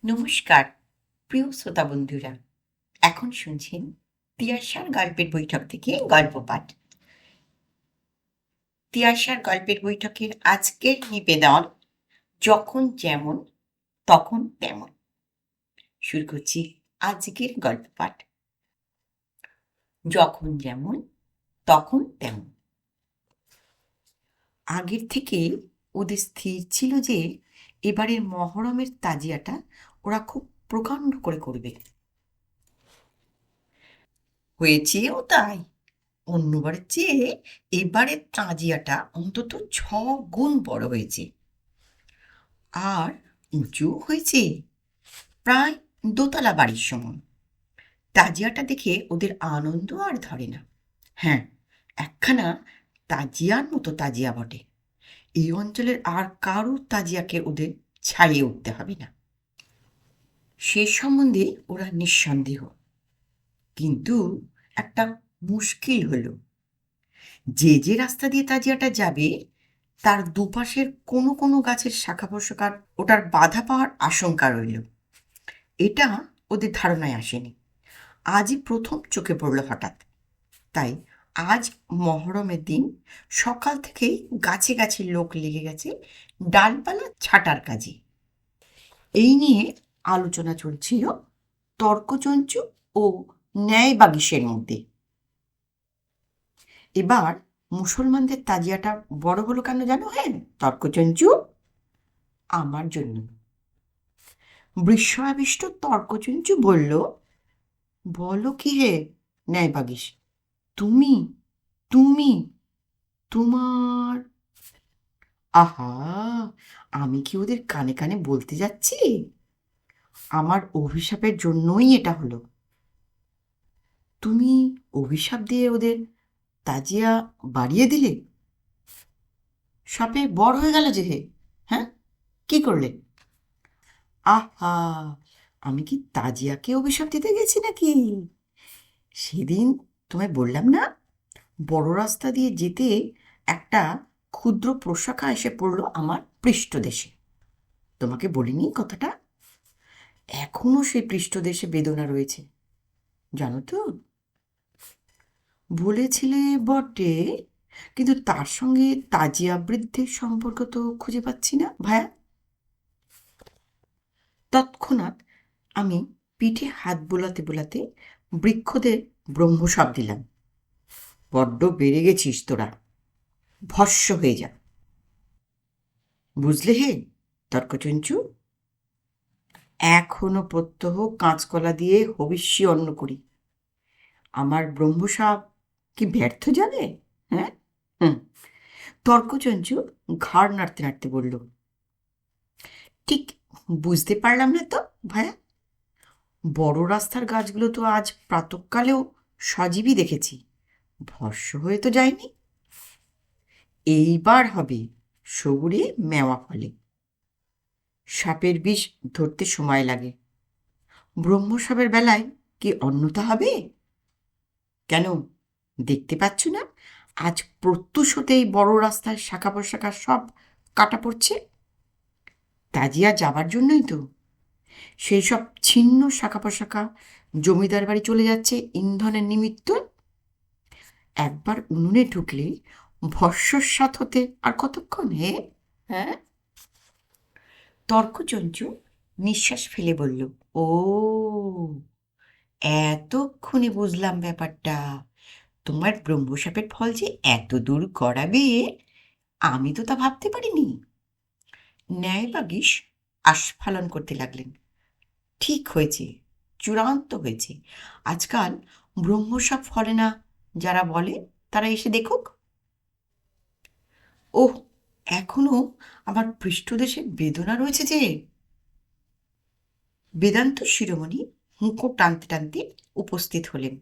নমস্কার প্রিয় শ্রোতা বন্ধুরা, এখন শুনছেন তিয়াশার গল্পের বৈঠক থেকে গল্প পাঠ। তিয়াশার গল্পের বৈঠকের আজকের নিবেদন যখন যেমন তখন তেমন। শুরু করছি আজকের গল্প পাঠ। যখন যেমন তখন তেমন। আগের থেকে ওদের স্থির ছিল যে এবারের মহরমের তাজিয়াটা ওরা খুব প্রকাণ্ড করে করবে। হয়েছেও তাই। অন্যবারের চেয়ে এবারের তাজিয়াটা অন্তত 6 গুণ বড় হয়েছে, আর উঁচু হয়েছে, প্রায় দোতলা বাড়ির সমান। তাজিয়াটা দেখে ওদের আনন্দ আর ধরে না। হ্যাঁ, একখানা তাজিয়ার মতো তাজিয়া বটে। এই অঞ্চলের আর কারোর তাজিয়াকে ওদের ছাড়িয়ে উঠতে হবে না, সে সম্বন্ধে ওরা নিঃসন্দেহ। কিন্তু একটা মুশকিল হলো, যে যে রাস্তা দিয়ে তাজিয়াটা যাবে তার দুপাশের কোনো কোনো গাছের শাখা প্রশাখার ওটার বাধা পাওয়ার আশঙ্কা রইল। এটা ওদের ধারণায় আসেনি, আজই প্রথম চোখে পড়ল হঠাৎ। তাই আজ মহরমের দিন সকাল থেকেই গাছে গাছে লোক লেগে গেছে ডালপালা ছাঁটার কাজে। এই নিয়ে আলোচনা চলছিল তর্কচঞ্চু ও ন্যায় বাগিসের মধ্যে। এবার মুসলমানদের তাজিয়াটা বড় হলো কেন জানো? হ্যাঁ, তর্কচঞ্চু, আমার জন্য। বিস্ময়াবিষ্ট তর্কচঞ্চু বলল, বলো কি হে ন্যায় বাগিস, তুমি তুমি তোমার? আহা, আমি কি ওদের কানে কানে বলতে যাচ্ছি আমার অভিশাপের জন্যই এটা হলো? তুমি অভিশাপ দিয়ে ওদের তাজিয়া বাড়িয়ে দিলে। সাপে বড় হয়ে গেল যে হে। হ্যাঁ, কি করলে? আহা, আমি কি তাজিয়াকে অভিশাপ দিতে গেছি নাকি? সেদিন তোমায় বললাম না, বড় রাস্তা দিয়ে যেতে একটা ক্ষুদ্র প্রশাখা এসে পড়ল আমার পৃষ্ঠদেশে। তোমাকে বলিনি কথাটা? এখনো সেই পৃষ্ঠদেশে বেদনা রয়েছে, জানো তো? বলেছিলে বটে, কিন্তু তার সঙ্গে তাজিয়া বৃদ্ধির সম্পর্ক তো খুঁজে পাচ্ছি না ভায়া। তৎক্ষণাৎ আমি পিঠে হাত বোলাতে বোলাতে বৃক্ষদের ব্রহ্মশপ দিলাম, বড্ড বেড়ে গেছিস তোরা, ভস্য হয়ে যা। বুঝলে হে তর্কচঞ্চু, এখনো প্রত্যহ কাঁচকলা দিয়ে হবিষ্যি অন্ন করি। আমার ব্রহ্মসাপ কি ব্যর্থ যাবে? হ্যাঁ, হুম। তর্কচঞ্চু ঘাড় নাড়তে নাড়তে বলল, ঠিক বুঝতে পারলাম না তো ভায়া। বড় রাস্তার গাছগুলো তো আজ প্রাতঃকালেও সজীবই দেখেছি, ভস্য হয়ে তো যায়নি। এইবার হবে সবুরে মেওয়া ফলে। সাপের বিষ ধরতে সময় লাগে, ব্রহ্মসাপের বেলায় কি অন্যথা হবে? কেন, দেখতে পাচ্ছ না আজ প্রত্যুষ হতেই বড় রাস্তার শাখা প্রশাখা সব কাটা পড়ছে? তাজিয়া যাবার জন্যই তো। সেই সব ছিন্ন শাখা প্রশাখা জমিদার বাড়ি চলে যাচ্ছে ইন্ধনের নিমিত্ত। একবার উনুনে ঢুকলে ভস্মসাৎ হতে আর কতক্ষণ হে? হ্যাঁ। তর্কচঞ্চু নিঃশ্বাস ফেলে বলল, ও, এতক্ষণে বুঝলাম ব্যাপারটা। তোমার ব্রহ্মসাপের ফল যে এত দূর গড়াবে আমি তো তা ভাবতে পারিনি। ন্যায়বাগীশ আস্ফালন করতে লাগলেন, ঠিক হয়েছে, চূড়ান্ত হয়েছে। আজকাল ব্রহ্মসাপ ফলে না যারা বলে, তারা এসে দেখুক। ওহ, এখনো আমার পৃষ্ঠদেশে বেদনা রয়েছে যে। বেদান্ত শিরোমণি হুঁকো টানতে টানতে উপস্থিত হলেন।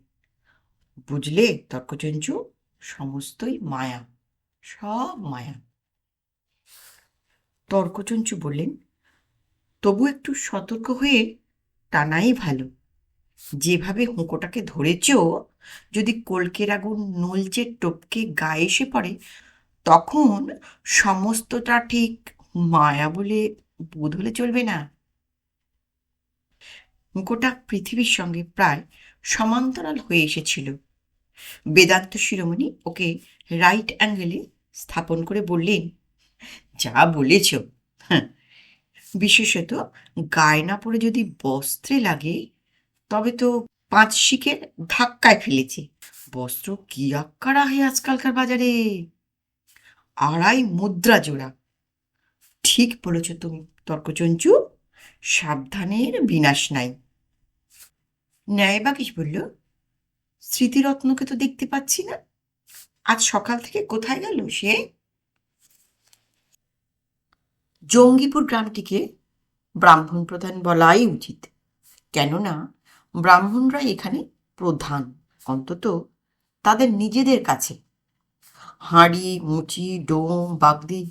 বুঝলে তর্কচঞ্চু, সমস্তই মায়া, সব মায়া। তর্কচঞ্চু বললেন, তবু একটু সতর্ক হয়ে টানাই ভালো। যেভাবে হুঁকোটাকে ধরেছ, যদি কলকের আগুন নলচে টপকে গায়ে এসে পড়ে, তখন সমস্তটা ঠিক মায়া বলে বোধ হলে চলবে না। গোটা পৃথিবীর সঙ্গে প্রায় সমান্তরাল হয়ে এসেছিল। বেদান্ত শিরোমণি ওকে রাইট অ্যাঙ্গেলে স্থাপন করে বললেন, যা বলেছ, হ্যাঁ, বিশেষত গায়ে না পড়ে যদি বস্ত্রে লাগে তবে তো 5 শিকের ধাক্কায় ফেলেছে। বস্ত্র কি আক্কারা হয় আজকালকার বাজারে, 2.5 মুদ্রা জোড়া। ঠিক বলেছ তুমি তর্কচঞ্চু, সাবধানের বিনাশ নাই। ন্যায়বাগীশ বলল, স্মৃতিরত্নকে তো দেখতে পাচ্ছি না, আজ সকাল থেকে কোথায় গেল সে? জঙ্গিপুর গ্রামটিকে ব্রাহ্মণ প্রধান বলাই উচিত, কেননা ব্রাহ্মণরাই এখানে প্রধান, অন্তত তাদের নিজেদের কাছে। হাঁড়ি, মুচি, ডোম, বাগদি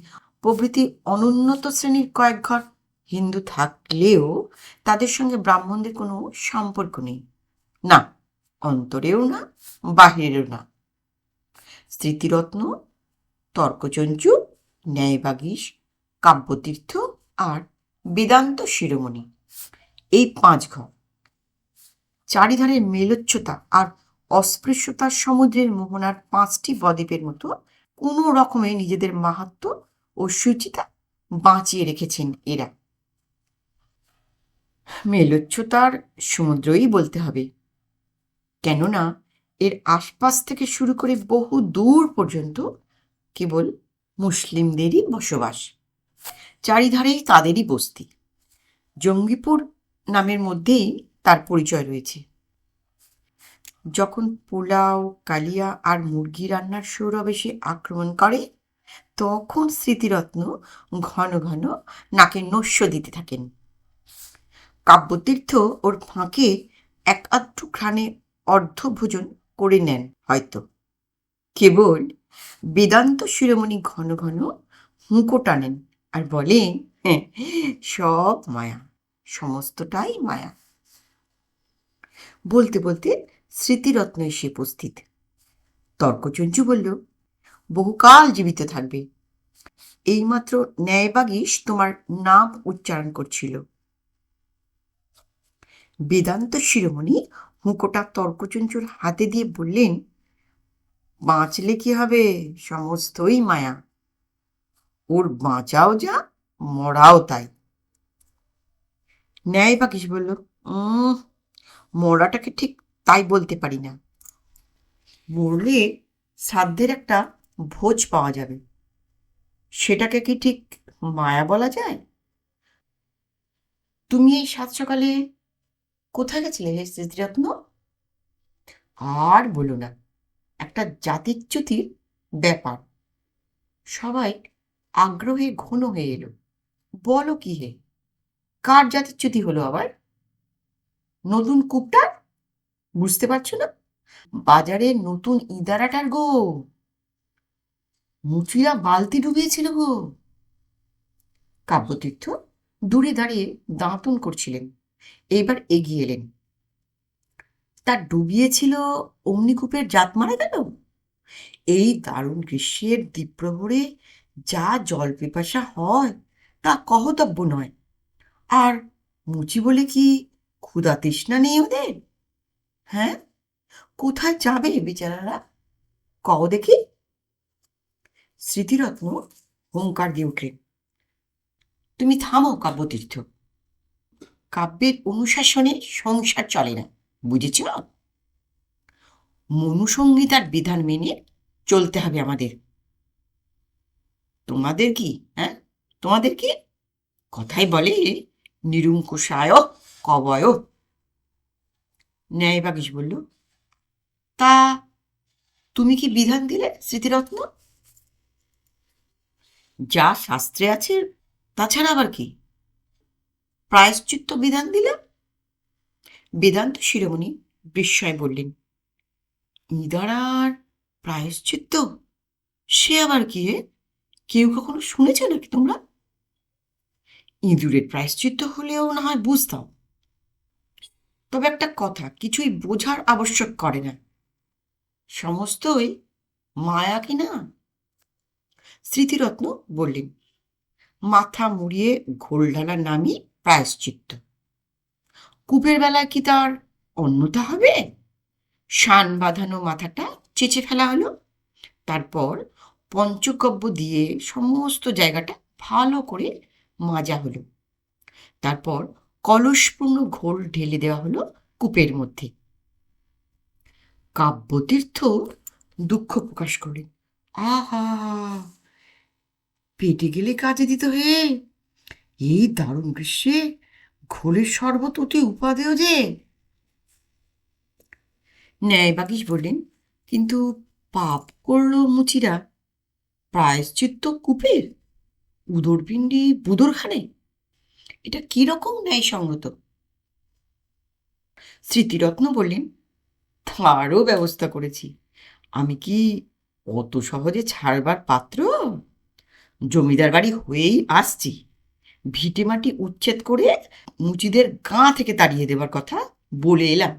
প্রভৃতি অনুন্নত শ্রেণীর কয়েক ঘর হিন্দু থাকলেও তাদের সঙ্গে ব্রাহ্মণদের কোনো সম্পর্ক নেই, না অন্তরেও না বাহিরেও না। স্মৃতিরত্ন, তর্কচঞ্চু, ন্যায়বাগীশ, কাব্যতীর্থ আর বেদান্ত শিরোমণি, এই 5 ঘর চারিধারে মেলোচ্ছতা আর অস্পৃশ্যতার সমুদ্রের মোহনার 5টি বদ্বীপের মতো কোনো রকমে নিজেদের মাহাত্ম্য ও সুচিতা বাঁচিয়ে রেখেছেন এরা। মেলোচ্ছতার সমুদ্রই বলতে হবে, কেননা এর আশপাশ থেকে শুরু করে বহু দূর পর্যন্ত কেবল মুসলিমদেরই বসবাস, চারিধারেই তাদেরই বস্তি। জঙ্গিপুর নামের মধ্যেই তার পরিচয় রয়েছে। যখন পোলাও, কালিয়া আর মুরগি রান্নার সৌরভে সে আক্রমণ করে, তখন স্মৃতিরত্ন ঘন ঘন নাকে নস্য দিতে থাকেন। কাব্যতীর্থ ওর ফাঁকে এক আধটু ঘ্রাণে অর্ধভোজন করে নেন হয়তো। কেবল বেদান্ত শিরোমণি ঘন ঘন হুঁকো টানেন আর বলেন, হ্যাঁ, সব মায়া, সমস্তটাই মায়া। বলতে বলতে স্মৃতিরত্ন এসে উপস্থিত। তর্কচঞ্চু বলল, বহুকাল জীবিত থাকবে, এইমাত্র ন্যায়বাগীশ তোমার নাম উচ্চারণ করছিল। বেদান্ত শিরোমণি হুঁকোটা তর্কচঞ্চুর হাতে দিয়ে বললেন, বাঁচলে কি হবে, সমস্তই মায়া, ওর বাঁচাও যা, মরাও তাই। ন্যায়বাগীশ বলল, মরাটাকে ঠিক তাই বলতে পারি না, মরলে শ্রাদ্ধের একটা ভোজ পাওয়া যাবে, সেটাকে কি ঠিক মায়া বলা যায়? তুমি এই 7 সকালে কোথায় গেছিলে হে স্মৃতিরত্ন? আর বলো না, একটা জাতিচ্যুতির ব্যাপার। সবাই আগ্রহে ঘন হয়ে এলো। বলো কি হে, কার জাতিচ্যুতি হলো আবার? নতুন কূপটার? বুঝতে পারছো না? বাজারে নতুন ইদারাটার গো, মুচিরা বালতি ডুবিয়েছিল গো। কাব্যতীর্থ দূরে দাঁড়িয়ে দাঁতন করছিলেন, এইবার এগিয়ে এলেন। তার ডুবিয়েছিল অগ্নিকূপের জাত মারা গেল? এই দারুণ গ্রীষ্মের দ্বিপ্রহরে যা জল পিপাসা হয় তা কহতব্য নয়। আর মুচি বলে কি ক্ষুধা তৃষ্ণা নেই ওদের? হ্যাঁ, কোথায় যাবে বেচারারা, কও দেখি? স্মৃতিরত্ন হুঙ্কার দিয়ে উঠলেন, তুমি থামো কাব্যতীর্থ, কাব্যের অনুশাসনে সংসার চলে না, বুঝেছ? মনুসংহিতার বিধান মেনে চলতে হবে আমাদের। তোমাদের কি, হ্যাঁ, তোমাদের কি? কথাই বলে নিরঙ্কুশায় কবয়। ন্যায়বাগীশ বলল, তা তুমি কি বিধান দিলে স্মৃতিরত্ন? যা শাস্ত্রে আছে তাছাড়া আবার কি? প্রায়শ্চিত্ত বিধান দিলাম। বেদান্ত শিরোমণি বিস্ময়ে বললেন, ইঁদারার প্রায়শ্চিত্ত? সে আবার কি হে? কেউ কখনো শুনেছে নাকি তোমরা? ইঁদুরের প্রায়শ্চিত্ত হলেও না হয় বুঝতাম, তবে একটা কথা কিছুই বোঝার আবশ্যক করে না, সমস্তই মায়া কি না? স্মৃতিরত্ন বললেন, মাথা মুড়িয়ে ঘোল ঢালার নামই প্রায়শ্চিত্ত। কূপের বেলায় কি তার অন্যতা হবে? শান বাঁধানো মাথাটা চেঁচে ফেলা হলো। তারপর পঞ্চগব্য দিয়ে সমস্ত জায়গাটা ভালো করে মাজা হলো। তারপর কলসপূর্ণ ঘোল ঢেলে দেওয়া হলো কূপের মধ্যে। কাব্যতীর্থ দুঃখ প্রকাশ করলেন। আহা, পেটে গেলে কাজে দিত হে! এই দারুণ গ্রীষ্মে ঘোলের শরবত অতি উপাদেয় যে। ন্যায়বাগীশ বললেন, কিন্তু পাপ করল মুচিরা, প্রায়শ্চিত্ত কূপের, উদরপিণ্ডি বুদরখানে, এটা কিরকম ন্যায়সঙ্গত? স্মৃতিরত্ন বললেন, তারও ব্যবস্থা করেছি। আমি কি অত সহজে ছাড়বার পাত্র? জমিদার বাড়ি হয়েই আসছি। ভিটে মাটি উচ্ছেদ করে মুচিদের গাঁ থেকে তাড়িয়ে দেবার কথা বলে এলাম।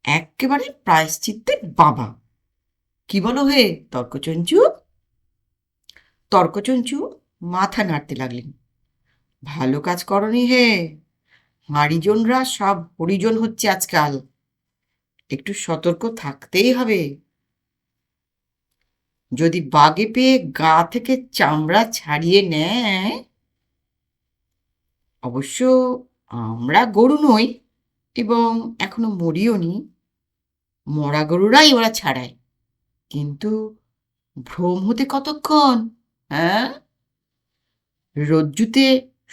একেবারে প্রায়শ্চিত্তের বাবা। কি বলো হে তর্কচঞ্চু? তর্কচঞ্চু মাথা নাড়তে লাগলেন। ভালো কাজ করনি হে। হারিজনরা সব হরিজন হচ্ছে আজকাল, একটু সতর্ক থাকতেই হবে। যদি বাগে পেয়ে গা থেকে চামড়া ছাড়িয়ে নেয়, অবশ্য আমরা গরু নই এবং এখনো মরিও নি, মরা গরুরাই ওরা ছাড়ায়, কিন্তু ভ্রম হতে কতক্ষণ? হ্যাঁ, রজ্জুতে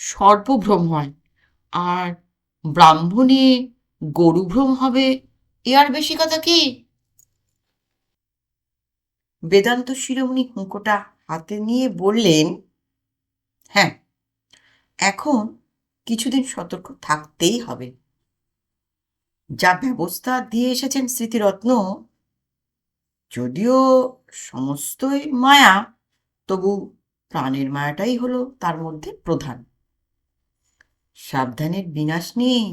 সর্পভ্রম হয়, আর ব্রাহ্মণে গরুভ্রম হবে, এ আর বেশি কথা কি? বেদান্ত শিরোমণি হুঁকোটা হাতে নিয়ে বললেন, হ্যাঁ, এখন কিছুদিন সতর্ক থাকতেই হবে। যা ব্যবস্থা দিয়ে এসেছেন স্মৃতিরত্ন, যদিও সমস্তই মায়া, তবু প্রাণের মায়াটাই হলো তার মধ্যে প্রধান। সাবধানের বিনাশ নেই,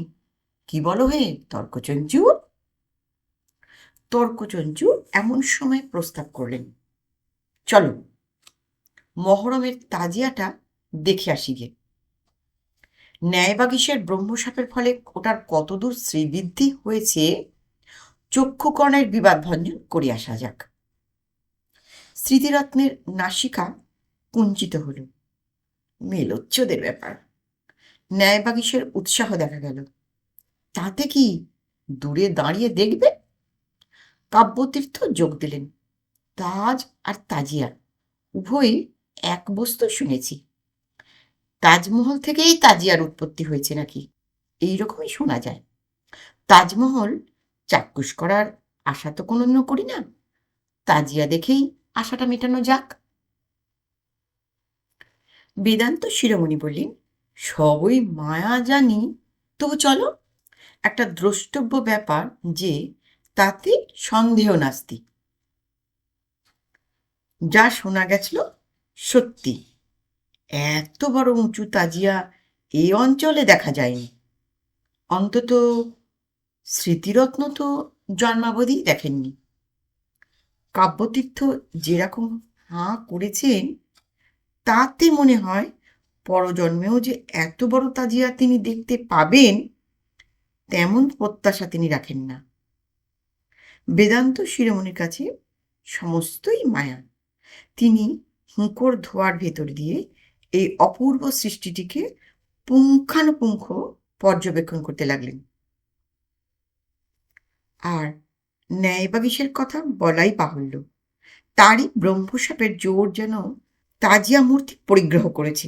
কি বলো হে তর্কচঞ্চু? তর্কচঞ্চু এমন সময় প্রস্তাব করলেন, চলো মহরমের তাজিয়াটা দেখে আসি গে। ন্যায়বাগীশের ব্রহ্মশাপের ফলে ওটার কতদূর শ্রীবৃদ্ধি হয়েছে চক্ষুকর্ণের বিবাদ ভঞ্জন করে আসা যাক। স্মৃতিরত্নের নাসিকা কুঞ্চিত হল। মেলোচ্ছদের ব্যাপার। ন্যায়বাগীশের উৎসাহ দেখা গেল। তাতে কি, দূরে দাঁড়িয়ে দেখবে? কাব্যতীর্থ যোগ দিলেন। তাজ আর তাজিয়া উভয়ই এক বস্তু শুনেছি। তাজমহল থেকেই তাজিয়ার উৎপত্তি হয়েছে নাকি, এইরকমই শোনা যায়। তাজমহল চাক্ষুষ করার আশা তো কোনো করি না, তাজিয়া দেখেই আশাটা মেটানো যাক। বেদান্ত শিরোমণি বললেন, সবই মায়া জানি, তবু চলো, একটা দ্রষ্টব্য ব্যাপার যে, তাতে সন্দেহ নাস্তি। যা শোনা গেছিল সত্যি। এত বড় উঁচু তাজিয়া এই অঞ্চলে দেখা যায়নি। অন্তত স্মৃতিরত্ন তো জন্মাবধি দেখেননি। কাব্যতীর্থ যেরকম হাঁ করেছেন, তাতে মনে হয় পরজন্মেও যে এত বড় তাজিয়া তিনি দেখতে পাবেন, তেমন প্রত্যাশা তিনি রাখেন না। বেদান্ত শিরোমণির কাছে সমস্তই মায়া। তিনি হুঁকোর ধোয়ার ভেতর দিয়ে এই অপূর্ব সৃষ্টিটিকে পুঙ্খানুপুঙ্খ পর্যবেক্ষণ করতে লাগলেন। আর ন্যায়বাগীশের কথা বলাই বাহুল্য। তারই ব্রহ্মসাপের জোর যেন তাজিয়া মূর্তি পরিগ্রহ করেছে।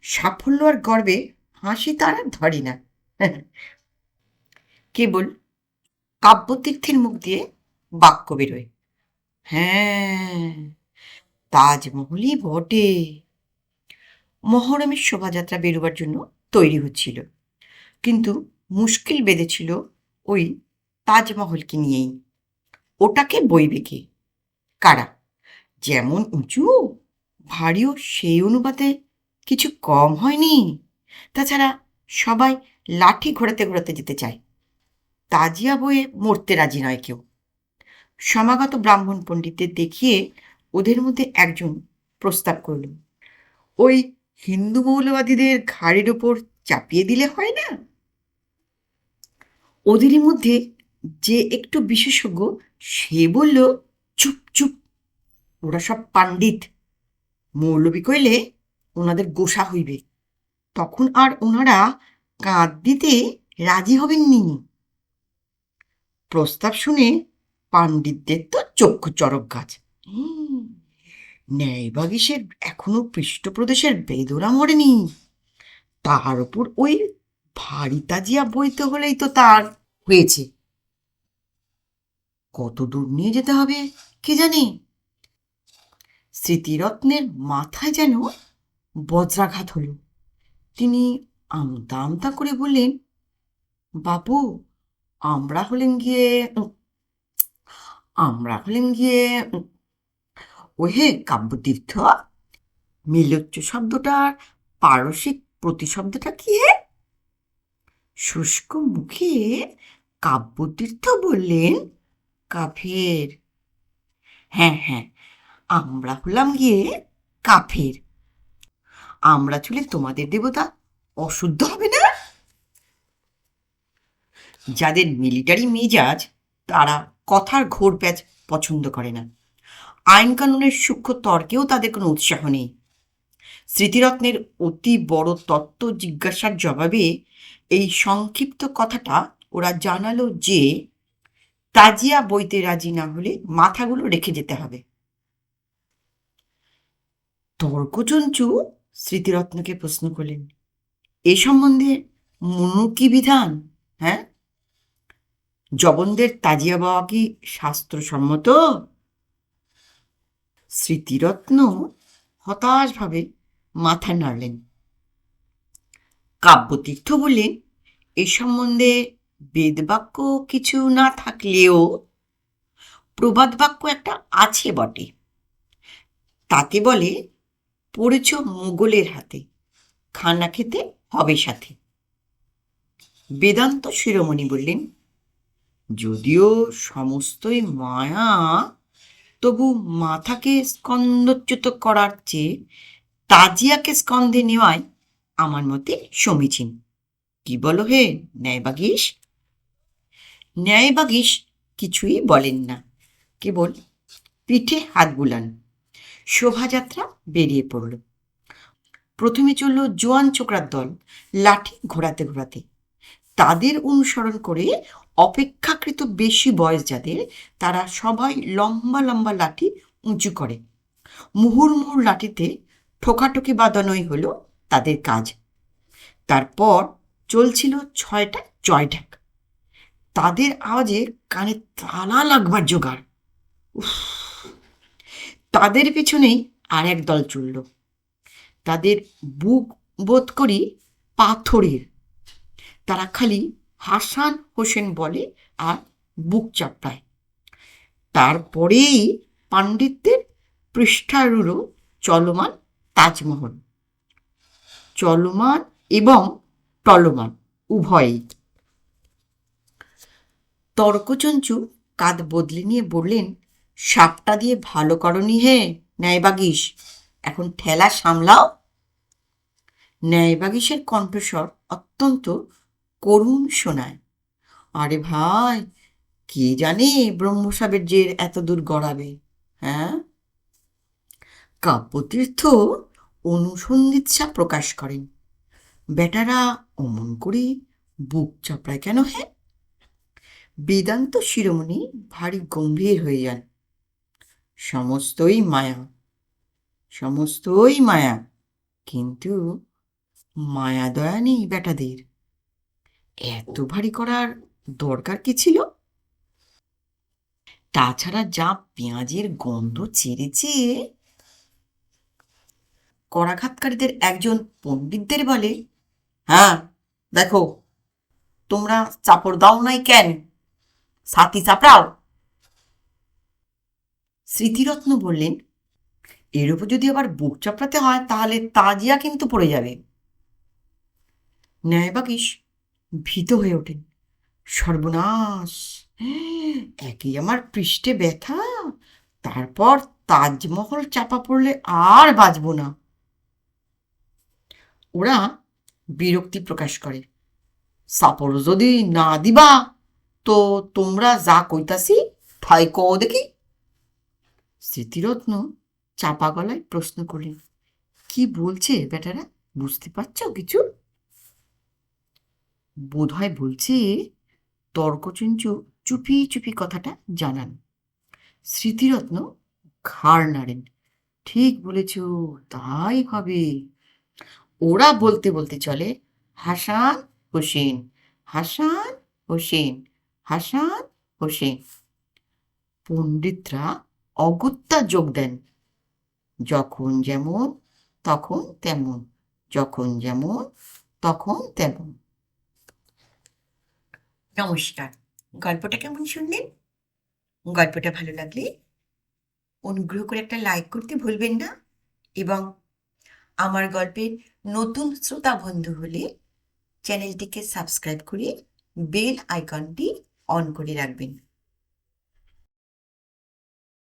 সাফল্য আর গর্বে হাসি তার আর ধরে না। কেবল কাব্যতীর্থের মুখ দিয়ে বাক্য বেরোয়, হ্যাঁ, তাজমহলই বটে। মহরমের শোভাযাত্রা বেরোবার জন্য তৈরি হচ্ছিল, কিন্তু মুশকিল বেঁধেছিল ওই তাজমহলকে নিয়েই। ওটাকে বইবে কে, কারা? যেমন উঁচু, ভারীও সেই অনুপাতে কিছু কম হয়নি। তাছাড়া সবাই লাঠি ঘোরাতে ঘোরাতে যেতে চায়, তাজিয়া বয়ে মরতে রাজি নয় কেউ। সমাগত ব্রাহ্মণ পণ্ডিতদের দেখিয়ে ওদের মধ্যে একজন প্রস্তাব করল, ওই হিন্দু মৌলবাদীদের ঘাড়ের ওপর চাপিয়ে দিলে হয় না? ওদেরই মধ্যে যে একটু বিশেষজ্ঞ সে বলল, চুপ চুপ, ওরা সব পাণ্ডিত, মৌলবি কইলে ওনাদের গোসা হইবে, তখন আর ওনারা কাঁধ দিতে রাজি হবেননি। প্রস্তাব শুনে পাণ্ডিতদের তো চক্ষু চড়ক গাছ। ন্যায়বাগীশের এখনো পৃষ্ঠপ্রদেশের বেদনা মরেনি, তার উপর ওই ভারী তাজিয়া বইতে হলেই তো তার হয়েছে। কত দূর নিয়ে যেতে হবে কে জানে। স্মৃতিরত্নের মাথায় যেন বজ্রাঘাত হলো। তিনি আমতা আমতা করে বললেন, বাবু, আমরা হলেন গিয়ে আমরা হলেন গিয়ে ওহে কাব্যতীর্থ। মিলোচ্চ শব্দটার পারসিক প্রতিশব্দটা কি হে? শুষ্ক মুখে কাব্যতীর্থ বললেন, কাফের। হ্যাঁ হ্যাঁ, আমরা হলাম গিয়ে কাফের। আমরা চলে তোমাদের দেবতা অশুদ্ধ হবে না? যাদের মিলিটারি মেজাজ তারা কথার ঘোর প্যাচ পছন্দ করে না। আইন কানুনের সূক্ষ্ম তর্কেও তাদের কোনো উৎসাহ নেই। স্মৃতিরত্নের অতি বড় তত্ত্ব জিজ্ঞাসার জবাবে এই সংক্ষিপ্ত কথাটা ওরা জানালো যে তাজিয়া বইতে রাজি না হলে মাথাগুলো রেখে যেতে হবে। তর্কচঞ্চু স্মৃতিরত্নকে প্রশ্ন করলেন, এ সম্বন্ধে মনু কি বিধান? হ্যাঁ, জবনদের তাজিয়া বাওয়া কি শাস্ত্রসম্মত? স্মৃতিরত্ন হতাশভাবে মাথা নাড়লেন। কাব্যতীর্থ বললেন, এ সম্বন্ধে বেদবাক্য কিছু না থাকলেও প্রবাদ বাক্য একটা আছে বটে। তাতে বলে, পড়েছ মোগলের হাতে, খানা খেতে হবে সাথে। বেদান্ত শিরোমণি বললেন, যদিও সমস্তই মায়া, তবু মাথাকে স্কন্দচ্যুত করার চেয়ে তাজিয়াকে স্কন্ধে নেওয়াই আমার মতে সমীচীন। কি বলো হে ন্যায়বাগীশ? ন্যায়বাগীশ কিছুই বলেন না, কেবল পিঠে হাত বুলান। শোভাযাত্রা বেরিয়ে পড়ল। প্রথমে চলল জোয়ান ছোকরার দল, লাঠি ঘোরাতে ঘোরাতে। তাদের অনুসরণ করে অপেক্ষাকৃত বেশি বয়স যাদের, তারা সবাই লম্বা লম্বা লাঠি উঁচু করে। মুহুর মুহুর লাঠিতে ঠোকাঠুকি বাঁধানোই হলো তাদের কাজ। তারপর চলছিল 6টা জয়ঢাক। তাদের আওয়াজে কানে তালা লাগবার জোগাড়। তাদের পিছনেই আর এক দল চলল। তাদের বুক বোধ করি পাথরের। তারা খালি হাসান হোসেন বলে আর বুক চাপড়ায়। তারপরেই পাণ্ডিতদের পৃষ্ঠারূঢ় চলমান তাজমহল, চলমান এবং টলমান উভয়ই। তর্কচঞ্চু কাঁধ বদলে নিয়ে বললেন, সাপটা দিয়ে ভালো করনি হে ন্যায়বাগীশ, এখন ঠেলা সামলাও। ন্যায়বাগীশের কণ্ঠস্বর অত্যন্ত করুণ শোনায়। আরে ভাই, কে জানে ব্রহ্মসাবের জের এত দূর গড়াবে? হ্যাঁ। কাব্যতীর্থ অনুসন্ধিৎসা প্রকাশ করেন, বেটারা অমন করে বুক চাপড়ায় কেন হে? বেদান্ত শিরোমণি ভারী গম্ভীর হয়ে যান। সমস্তই মায়া, সমস্তই মায়া, কিন্তু মায়া দয়া নেই বেটাদের। এত ভারী করার দরকার কি ছিল? তাছাড়া যা পেঁয়াজের গন্ধ ছেড়েছে। করাঘাতকারীদের একজন পণ্ডিতদের বলে, হ্যাঁ দেখো, তোমরা চাপড় দাও নাই কেন? সাথী চাপড়াও। স্মৃতিরত্ন বললেন, এর উপর যদি আবার বুক চাপড়াতে হয় তাহলে তাজিয়া কিন্তু পড়ে যাবে। ন্যায়বাগীশ ভীত হয়ে ওঠেন। সর্বনাশ, একই আমার পৃষ্ঠে ব্যথা, তারপর তাজমহল চাপা পড়লে আর বাঁচব না। ওরা বিরক্তি প্রকাশ করে। সাপোর্ট যদি না দিবা তো তোমরা যা কইতাছি ঠাই কও দেখি। স্মৃতিরত্ন চাপা গলায় প্রশ্ন করলেন, কি বলছে বেটারা, বুঝতে পারছো কিছু? বোধহয় বলছে তর্কচঞ্চু চুপি চুপি কথাটা জানান। স্মৃতিরত্ন ঘাড় নাড়েন, ঠিক বলেছ, তাই হবে। ওরা বলতে বলতে চলে, হাসান হোসেন, হাসান হোসেন, হাসান হোসেন। পণ্ডিতরা অগত্যা যোগ দেন, যখন যেমন তখন তেমন, যখন যেমন তখন তেমন। নমস্কার, গল্পটা কেমন শুনলেন? গল্পটা ভালো লাগলে অনুগ্রহ করে একটা লাইক করতে ভুলবেন না, এবং আমার গল্পের নতুন শ্রোতা বন্ধু হলে চ্যানেলটিকে সাবস্ক্রাইব করে বেল আইকনটি অন করে রাখবেন।